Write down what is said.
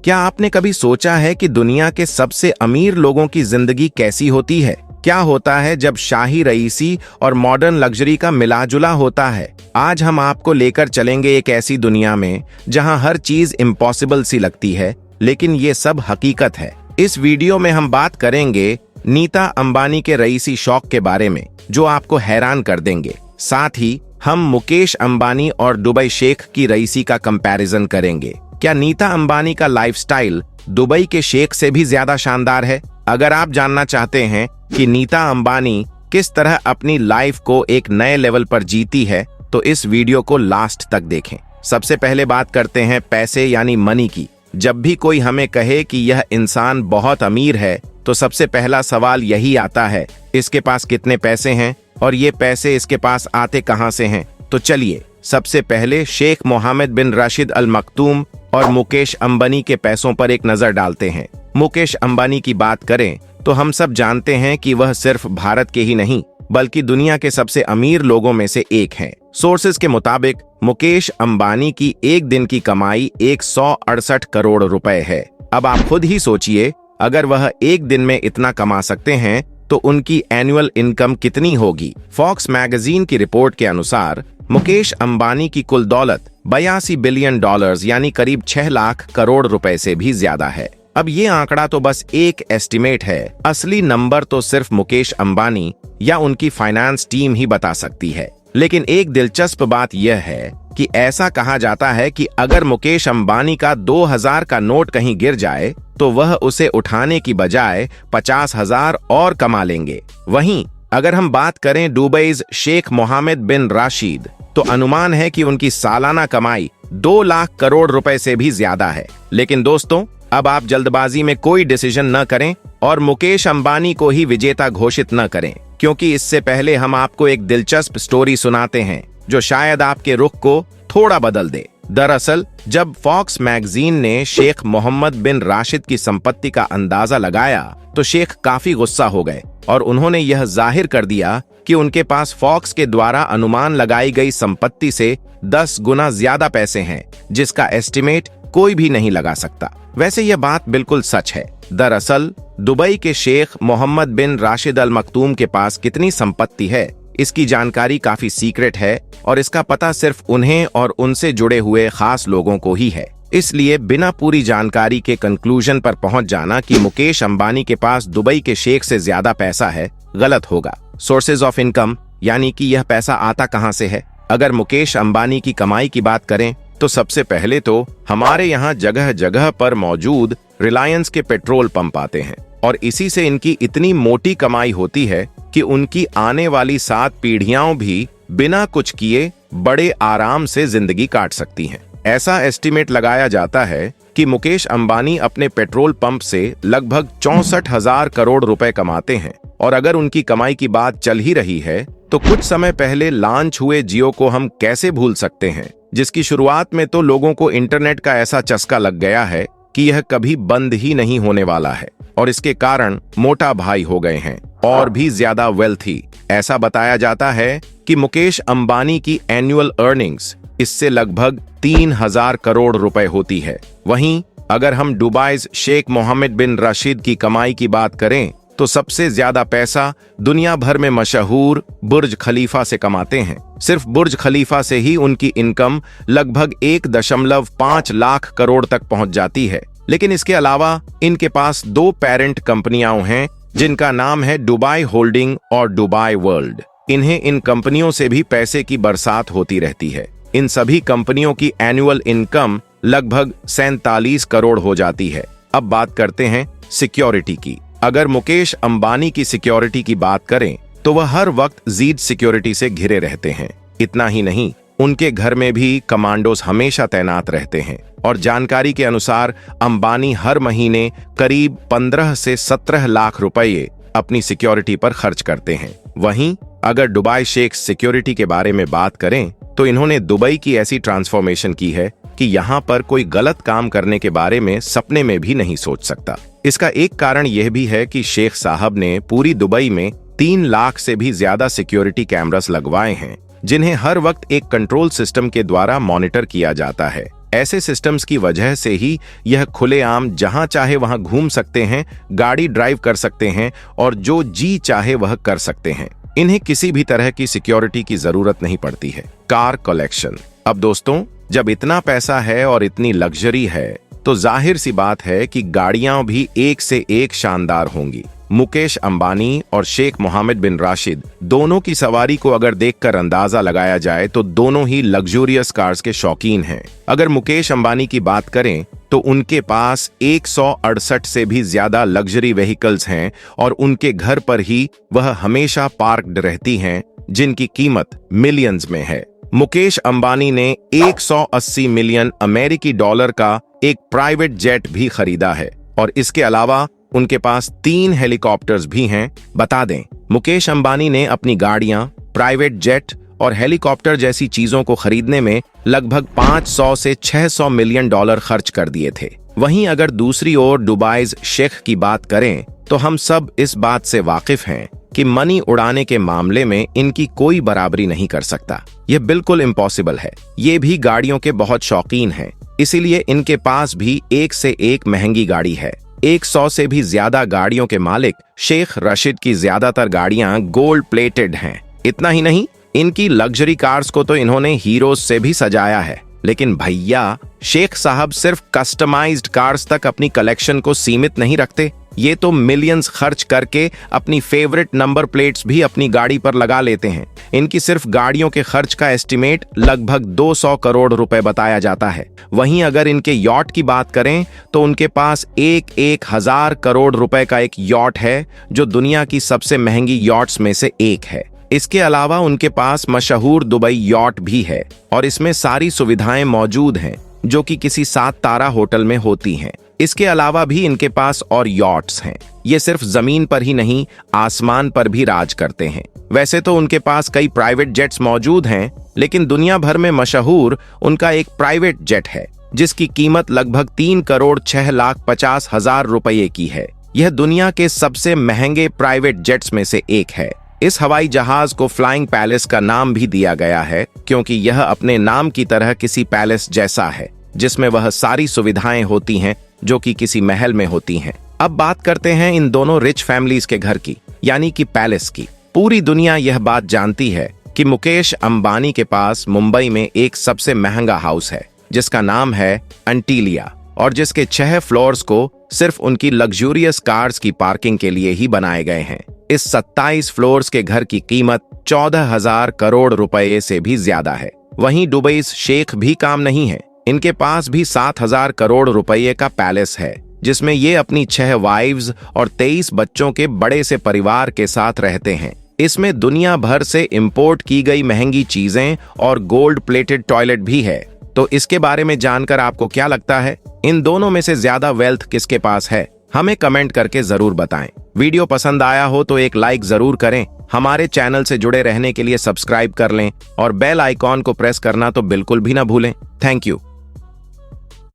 क्या आपने कभी सोचा है कि दुनिया के सबसे अमीर लोगों की जिंदगी कैसी होती है? क्या होता है जब शाही रईसी और मॉडर्न लग्जरी का मिलाजुला होता है? आज हम आपको लेकर चलेंगे एक ऐसी दुनिया में जहां हर चीज इम्पॉसिबल सी लगती है, लेकिन ये सब हकीकत है। इस वीडियो में हम बात करेंगे नीता अंबानी के रईसी शौक के बारे में, जो आपको हैरान कर देंगे। साथ ही हम मुकेश अंबानी और दुबई शेख की रईसी का कंपैरिजन करेंगे। क्या नीता अंबानी का लाइफस्टाइल दुबई के शेख से भी ज्यादा शानदार है? अगर आप जानना चाहते हैं कि नीता अंबानी किस तरह अपनी लाइफ को एक नए लेवल पर जीती है, तो इस वीडियो को लास्ट तक देखें। सबसे पहले बात करते हैं पैसे यानी मनी की। जब भी कोई हमें कहे कि यह इंसान बहुत अमीर है, तो सबसे पहला सवाल यही आता है, इसके पास कितने पैसे हैं और ये पैसे इसके पास आते कहां से हैं? तो चलिए सबसे पहले शेख मोहम्मद बिन राशिद अल मखतूम और मुकेश अंबानी के पैसों पर एक नजर डालते हैं। मुकेश अंबानी की बात करें तो हम सब जानते हैं कि वह सिर्फ भारत के ही नहीं बल्कि दुनिया के सबसे अमीर लोगों में से एक हैं। सोर्सेज के मुताबिक मुकेश अंबानी की एक दिन की कमाई 168 करोड़ रुपए है। अब आप खुद ही सोचिए, अगर वह एक दिन में इतना कमा सकते हैं तो उनकी एनुअल इनकम कितनी होगी? फॉक्स मैगजीन की रिपोर्ट के अनुसार मुकेश अंबानी की कुल दौलत 82 बिलियन डॉलर्स यानी करीब 6 लाख करोड़ रुपए से भी ज्यादा है। अब ये आंकड़ा तो बस एक एस्टिमेट है, असली नंबर तो सिर्फ मुकेश अंबानी या उनकी फाइनेंस टीम ही बता सकती है। लेकिन एक दिलचस्प बात यह है कि ऐसा कहा जाता है कि अगर मुकेश अंबानी का 2000 का नोट कहीं गिर जाए तो वह उसे उठाने की बजाय 50,000 और कमा लेंगे। वहीं अगर हम बात करें दुबई शेख मोहम्मद बिन राशिद, तो अनुमान है कि उनकी सालाना कमाई 2 लाख करोड़ रुपए से भी ज्यादा है। लेकिन दोस्तों, अब आप जल्दबाजी में कोई डिसीजन न करें और मुकेश अंबानी को ही विजेता घोषित न करें, क्योंकि इससे पहले हम आपको एक दिलचस्प स्टोरी सुनाते हैं जो शायद आपके रुख को थोड़ा बदल दे। दरअसल जब फॉक्स मैगजीन ने शेख मोहम्मद बिन राशिद की संपत्ति का अंदाजा लगाया तो शेख काफी गुस्सा हो गए और उन्होंने यह जाहिर कर दिया कि उनके पास फॉक्स के द्वारा अनुमान लगाई गई संपत्ति से 10 गुना ज्यादा पैसे हैं, जिसका एस्टिमेट कोई भी नहीं लगा सकता। वैसे यह बात बिल्कुल सच है। दरअसल दुबई के शेख मोहम्मद बिन राशिद अल मखतूम के पास कितनी संपत्ति है, इसकी जानकारी काफी सीक्रेट है और इसका पता सिर्फ उन्हें और उनसे जुड़े हुए खास लोगों को ही है। इसलिए बिना पूरी जानकारी के कंक्लूजन पर पहुंच जाना कि मुकेश अंबानी के पास दुबई के शेख से ज्यादा पैसा है, गलत होगा। सोर्सेज ऑफ इनकम यानी कि यह पैसा आता कहां से है? अगर मुकेश अंबानी की कमाई की बात करें तो सबसे पहले तो हमारे यहाँ जगह जगह पर मौजूद रिलायंस के पेट्रोल पंप आते हैं और इसी से इनकी इतनी मोटी कमाई होती है कि उनकी आने वाली 7 पीढ़ियां भी बिना कुछ किए बड़े आराम से जिंदगी काट सकती हैं। ऐसा एस्टिमेट लगाया जाता है कि मुकेश अंबानी अपने पेट्रोल पंप से लगभग 64,000 करोड़ रुपए कमाते हैं। और अगर उनकी कमाई की बात चल ही रही है तो कुछ समय पहले लॉन्च हुए जियो को हम कैसे भूल सकते हैं, जिसकी शुरुआत में तो लोगों को इंटरनेट का ऐसा चस्का लग गया है कि यह कभी बंद ही नहीं होने वाला है और इसके कारण मोटा भाई हो गए हैं और भी ज्यादा वेल्थी। ऐसा बताया जाता है कि मुकेश अंबानी की एनुअल अर्निंग्स इससे लगभग 3,000 करोड़ रुपए होती है। वहीं अगर हम दुबई शेख मोहम्मद बिन राशिद की कमाई की बात करें तो सबसे ज्यादा पैसा दुनिया भर में मशहूर बुर्ज खलीफा से कमाते हैं। सिर्फ बुर्ज खलीफा से ही उनकी इनकम लगभग 1.5 लाख करोड़ तक पहुंच जाती है। लेकिन इसके अलावा इनके पास 2 पेरेंट कंपनियां हैं जिनका नाम है दुबई होल्डिंग और दुबई वर्ल्ड। इन्हें इन कंपनियों से भी पैसे की बरसात होती रहती है। इन सभी कंपनियों की एनुअल इनकम लगभग 47 करोड़ हो जाती है। अब बात करते हैं सिक्योरिटी की। अगर मुकेश अंबानी की सिक्योरिटी की बात करें तो वह हर वक्त जीड सिक्योरिटी से घिरे रहते हैं। इतना ही नहीं, उनके घर में भी कमांडोज हमेशा तैनात रहते हैं और जानकारी के अनुसार अंबानी हर महीने करीब 15 से 17 लाख रुपए अपनी सिक्योरिटी पर खर्च करते हैं। वहीं अगर दुबई शेख सिक्योरिटी के बारे में बात करें तो इन्होंने दुबई की ऐसी ट्रांसफॉर्मेशन की है कि यहाँ पर कोई गलत काम करने के बारे में सपने में भी नहीं सोच सकता। इसका एक कारण यह भी है कि शेख साहब ने पूरी दुबई में 3 लाख से भी ज्यादा सिक्योरिटी कैमरास लगवाए हैं, जिन्हें हर वक्त एक कंट्रोल सिस्टम के द्वारा मॉनिटर किया जाता है। ऐसे सिस्टम्स की वजह से ही यह खुलेआम जहां चाहे वहां घूम सकते हैं, गाड़ी ड्राइव कर सकते हैं और जो जी चाहे वह कर सकते हैं। इन्हें किसी भी तरह की सिक्योरिटी की जरूरत नहीं पड़ती है। Car collection. अब दोस्तों, जब इतना पैसा है और इतनी लग्जरी है तो जाहिर सी बात है कि गाड़ियां भी एक से एक शानदार होंगी। मुकेश अंबानी और शेख मोहम्मद बिन राशिद दोनों की सवारी को अगर देखकर अंदाजा लगाया जाए तो दोनों ही लग्जूरियस कार्स के शौकीन हैं। अगर मुकेश अंबानी की बात करें तो उनके पास 168 से भी ज्यादा लग्जरी व्हीकल्स हैं और उनके घर पर ही वह हमेशा पार्क्ड रहती हैं, जिनकी कीमत मिलियंस में है। मुकेश अंबानी ने 180 मिलियन अमेरिकी डॉलर का एक प्राइवेट जेट भी खरीदा है और इसके अलावा उनके पास 3 हेलीकॉप्टर्स भी हैं। बता दें, मुकेश अंबानी ने अपनी गाड़ियां, प्राइवेट जेट और हेलीकॉप्टर जैसी चीजों को खरीदने में लगभग 500 से 600 मिलियन डॉलर खर्च कर दिए थे। वहीं अगर दूसरी ओर दुबईज शेख की बात करें तो हम सब इस बात से वाकिफ हैं कि मनी उड़ाने के मामले में इनकी कोई बराबरी नहीं कर सकता। यह बिल्कुल इम्पॉसिबल है। ये भी गाड़ियों के बहुत शौकीन हैं, इसीलिए इनके पास भी एक से एक महंगी गाड़ी है। 100 से भी ज्यादा गाड़ियों के मालिक शेख रशीद की ज्यादातर गाड़ियां गोल्ड प्लेटेड हैं। इतना ही नहीं, इनकी लग्जरी कार्स को तो इन्होंने हीरोज से भी सजाया है। लेकिन भैया, शेख साहब सिर्फ कस्टमाइज्ड कार्स तक अपनी कलेक्शन को सीमित नहीं रखते, ये तो मिलियंस खर्च करके अपनी फेवरेट नंबर प्लेट्स भी अपनी गाड़ी पर लगा लेते हैं। इनकी सिर्फ गाड़ियों के खर्च का एस्टिमेट लगभग 200 करोड़ रुपए बताया जाता है। वहीं अगर इनके यॉट की बात करें तो उनके पास 1,000 करोड़ रुपए का एक यॉट है, जो दुनिया की सबसे महंगी यॉट्स में से एक है। इसके अलावा उनके पास मशहूर दुबई यॉट भी है और इसमें सारी सुविधाएं मौजूद हैं जो कि किसी 7 तारा होटल में होती हैं। इसके अलावा भी इनके पास और यॉट्स हैं। ये सिर्फ जमीन पर ही नहीं, आसमान पर भी राज करते हैं। वैसे तो उनके पास कई प्राइवेट जेट्स मौजूद हैं, लेकिन दुनिया भर में मशहूर उनका एक प्राइवेट जेट है जिसकी कीमत लगभग 3,06,50,000 रुपये की है। यह दुनिया के सबसे महंगे प्राइवेट जेट्स में से एक है। इस हवाई जहाज को फ्लाइंग पैलेस का नाम भी दिया गया है क्योंकि यह अपने नाम की तरह किसी पैलेस जैसा है, जिसमें वह सारी सुविधाएं होती हैं जो कि किसी महल में होती हैं। अब बात करते हैं इन दोनों रिच फैमिलीज के घर की, यानी कि पैलेस की। पूरी दुनिया यह बात जानती है कि मुकेश अंबानी के पास मुंबई में एक सबसे महंगा हाउस है जिसका नाम है एंटीलिया और जिसके 6 फ्लोर्स को सिर्फ उनकी लग्जूरियस कार्स की पार्किंग के लिए ही बनाए गए हैं। इस 27 फ्लोर्स के घर की कीमत 14,000 करोड़ रुपए से भी ज्यादा है। वहीं दुबई शेख भी काम नहीं है। इनके पास भी 7,000 करोड़ रुपए का पैलेस है जिसमें ये अपनी 6 वाइव्स और 23 बच्चों के बड़े से परिवार के साथ रहते हैं। इसमें दुनिया भर से इंपोर्ट की गई महंगी चीजें और गोल्ड प्लेटेड टॉयलेट भी है। तो इसके बारे में जानकर आपको क्या लगता है? इन दोनों में से ज्यादा वेल्थ किसके पास है? हमें कमेंट करके जरूर बताएं। वीडियो पसंद आया हो तो एक लाइक जरूर करें। हमारे चैनल से जुड़े रहने के लिए सब्सक्राइब कर लें और बेल आइकॉन को प्रेस करना तो बिल्कुल भी ना भूलें। Thank you.